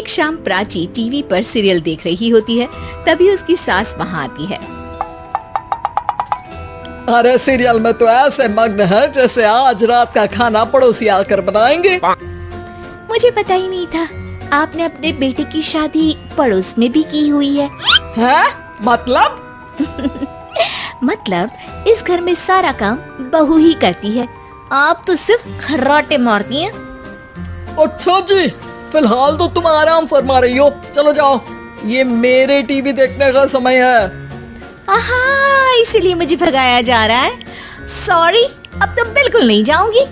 एक शाम प्राची टीवी पर सीरियल देख रही होती है, तभी उसकी सास वहाँ आती है। अरे सीरियल में तो ऐसे मग्न है जैसे आज रात का खाना पड़ोसी आकर बनाएंगे। मुझे पता ही नहीं था आपने अपने बेटे की शादी पड़ोस में भी की हुई है। हैं? मतलब? मतलब इस घर में सारा काम बहू ही करती है, आप तो सिर्फ खर्राटे मारती हैं। अच्छा जी, फिलहाल तो तुम आराम फरमा रही हो, चलो जाओ, ये मेरे टीवी देखने का समय है। आहा, इसीलिए मुझे भगाया जा रहा है। सॉरी, अब तो बिल्कुल नहीं जाऊंगी।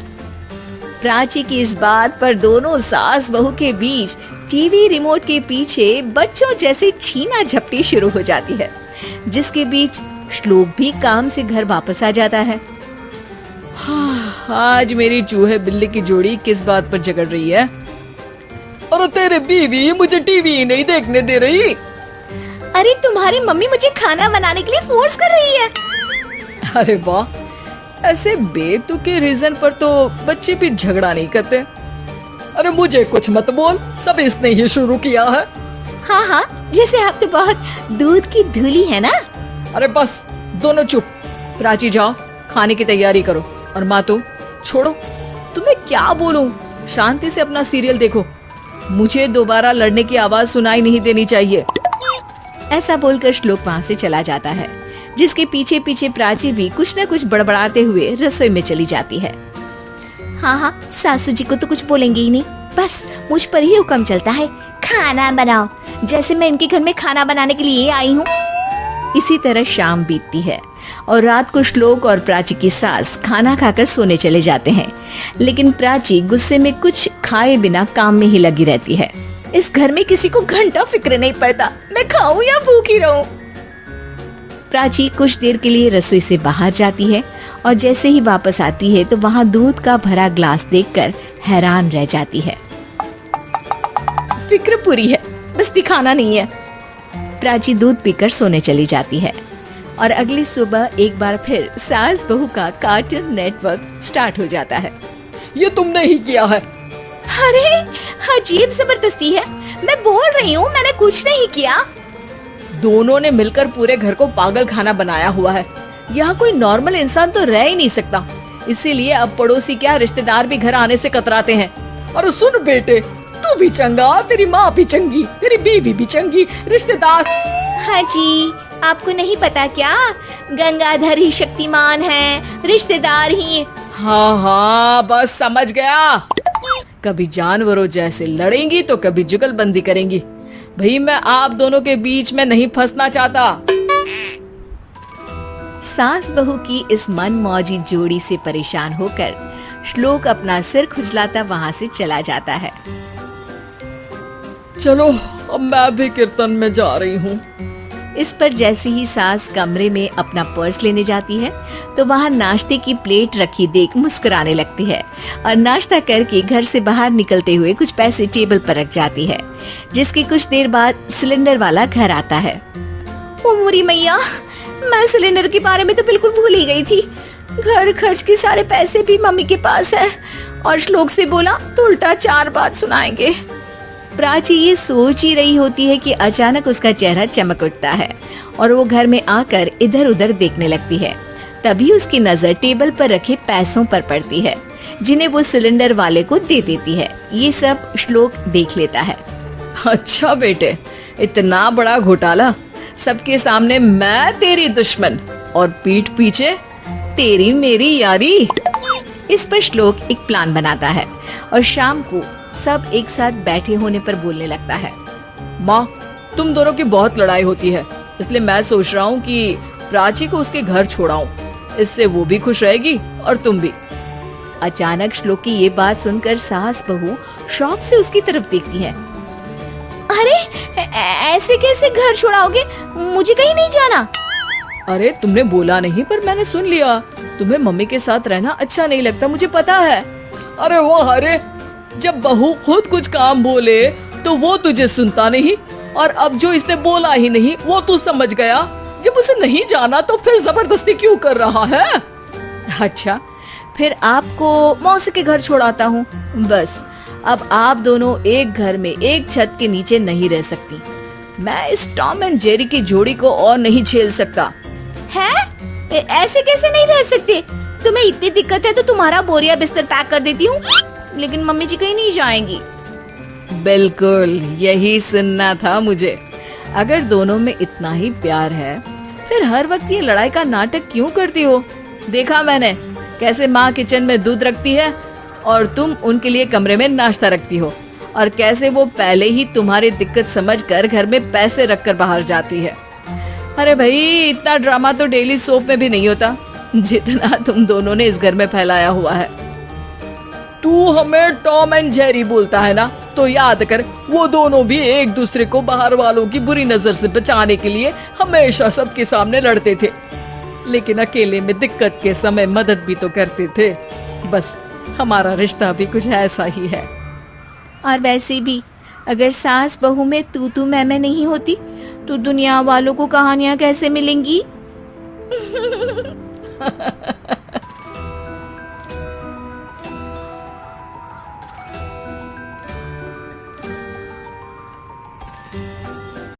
प्राची की इस बात पर दोनों सास बहू के बीच टीवी रिमोट के पीछे बच्चों जैसे छीना झपटी शुरू हो जाती है, जिसके बीच श्लोक भी काम से घर वापस आ जाता है। आज मेरी चूहे बिल्ली की जोड़ी किस बात पर झगड़ रही है? अरे तेरे बीवी मुझे टीवी ही नहीं देखने दे रही। अरे तुम्हारी मम्मी मुझे खाना बनाने के लिए फोर्स कर रही है। अरे वाह, ऐसे बेतुके रीजन पर तो बच्चे भी झगड़ा नहीं करते। अरे मुझे कुछ मत बोल, सब इसने ही शुरू किया है। हाँ हाँ, जैसे आप तो बहुत दूध की धूली है ना। अरे बस दोनों चुप। प्राची जाओ, खाने की तैयारी करो, और माँ तो छोड़ो, तुम्हें क्या बोलूं, शांति से अपना सीरियल देखो, मुझे दोबारा लड़ने की आवाज सुनाई नहीं देनी चाहिए। ऐसा बोलकर श्लोक वहाँ से चला जाता है, जिसके पीछे पीछे प्राची भी कुछ न कुछ बड़बड़ाते हुए रसोई में चली जाती है। हाँ हाँ, सासू जी को तो कुछ बोलेंगे ही नहीं, बस मुझ पर ही हुक्म चलता है, खाना बनाओ, जैसे मैं इनके घर में खाना बनाने के लिए आई हूँ। इसी तरह शाम बीतती है और रात को श्लोक और प्राची की सास खाना खाकर सोने चले जाते हैं, लेकिन प्राची गुस्से में कुछ खाए बिना काम में ही लगी रहती है। इस घर में किसी को घंटा फिक्र नहीं पड़ता, मैं खाऊं या भूखी रहूं। प्राची कुछ देर के लिए रसोई से बाहर जाती है और जैसे ही वापस आती है तो वहाँ दूध का भरा ग्लास देखकर हैरान रह जाती है। फिक्र पूरी है, बस दिखाना नहीं है। प्राची दूध पीकर सोने चली जाती है और अगली सुबह एक बार फिर सास बहू का कार्टून नेटवर्क स्टार्ट हो जाता है। ये तुमने ही किया है। अरे अजीब जबरदस्ती है, मैं बोल रही हूँ मैंने कुछ नहीं किया। दोनों ने मिलकर पूरे घर को पागल खाना बनाया हुआ है। यहाँ कोई नॉर्मल इंसान तो रह ही नहीं सकता, इसीलिए अब पड़ोसी क्या रिश्तेदार भी घर आने से कतराते हैं। और सुन बेटे, तू भी चंगा, तेरी माँ भी चंगी, तेरी बीवी भी चंगी, रिश्तेदार। हाँ जी, आपको नहीं पता क्या, गंगाधर ही शक्तिमान है, रिश्तेदार ही। हाँ हाँ, बस समझ गया। कभी जानवरों जैसे लड़ेंगी तो कभी जुगलबंदी करेंगी। भाई मैं आप दोनों के बीच में नहीं फंसना चाहता। सास बहू की इस मनमौजी जोड़ी से परेशान होकर श्लोक अपना सिर खुजलाता वहाँ से चला जाता है। चलो अब मैं भी कीर्तन में जा रही हूँ। इस पर जैसे ही सास कमरे में अपना पर्स लेने जाती है तो वहाँ नाश्ते की प्लेट रखी देख मुस्कुराने लगती है और नाश्ता करके घर से बाहर निकलते हुए कुछ पैसे टेबल पर रख जाती है, जिसके कुछ देर बाद सिलेंडर वाला घर आता है। ओ मोरी मैया, मैं सिलेंडर के बारे में तो बिल्कुल भूल ही गई थी। घर खर्च के सारे पैसे भी मम्मी के पास है और श्लोक से बोला तो उल्टा 4 बात सुनाएंगे। प्राची ये सोच ही रही होती है कि अचानक उसका चेहरा चमक उठता है और वो घर में आकर इधर उधर देखने लगती है। तभी उसकी नजर टेबल पर रखे पैसों पर पड़ती है, जिन्हें वो सिलेंडर वाले को दे देती है। ये सब श्लोक देख लेता है। अच्छा बेटे, इतना बड़ा घोटाला, सबके सामने मैं तेरी दुश्मन और पीठ पीछे तेरी मेरी यारी। इस पर श्लोक एक प्लान बनाता है और शाम को सब एक साथ बैठे होने पर बोलने लगता है। माँ, तुम दोनों की बहुत लड़ाई होती है, इसलिए मैं सोच रहा हूँ कि प्राची को उसके घर छोड़ाऊं, इससे वो भी खुश रहेगी और तुम भी। अचानक श्लोक की ये बात सुनकर सास बहू शौक से उसकी तरफ देखती है। अरे ऐसे कैसे घर छोड़ाओगे, मुझे कहीं नहीं जाना। अरे तुमने बोला नहीं पर मैंने सुन लिया, तुम्हें मम्मी के साथ रहना अच्छा नहीं लगता, मुझे पता है। अरे वाह, अरे जब बहू खुद कुछ काम बोले तो वो तुझे सुनता नहीं, और अब जो इसने बोला ही नहीं वो तू समझ गया। जब उसे नहीं जाना तो फिर जबरदस्ती क्यों कर रहा है? अच्छा, फिर आपको मौसी के घर छोड़ाता हूँ, बस अब आप दोनों एक घर में एक छत के नीचे नहीं रह सकती। मैं इस टॉम एंड जेरी की जोड़ी को और नहीं झेल सकता। है? ऐसे कैसे नहीं रह सकते? तुम्हें इतनी दिक्कत है तो तुम्हारा बोरिया बिस्तर पैक कर देती हूँ, लेकिन मम्मी जी कहीं नहीं जाएंगी। बिल्कुल यही सुनना था मुझे। अगर दोनों में इतना ही प्यार है फिर हर वक्त ये लड़ाई का नाटक क्यों करती हो? देखा मैंने कैसे माँ किचन में दूध रखती है और तुम उनके लिए कमरे में नाश्ता रखती हो, और कैसे वो पहले ही तुम्हारी दिक्कत समझकर घर में पैसे रखकर बाहर जाती है। अरे भाई, इतना ड्रामा तो डेली सोप में भी नहीं होता जितना तुम दोनों ने इस घर में फैलाया हुआ है। तू हमें टॉम एंड जेरी बोलता है ना, तो याद कर वो दोनों भी एक दूसरे को बाहर वालों की बुरी नजर से बचाने के लिए हमेशा सबके सामने लड़ते थे, लेकिन अकेले में दिक्कत के समय मदद भी तो करते थे। बस हमारा रिश्ता भी कुछ ऐसा ही है। और वैसे भी अगर सास बहू में तू मैं नहीं होती तो दुनिया वालों को कहानियाँ कैसे मिलेंगी?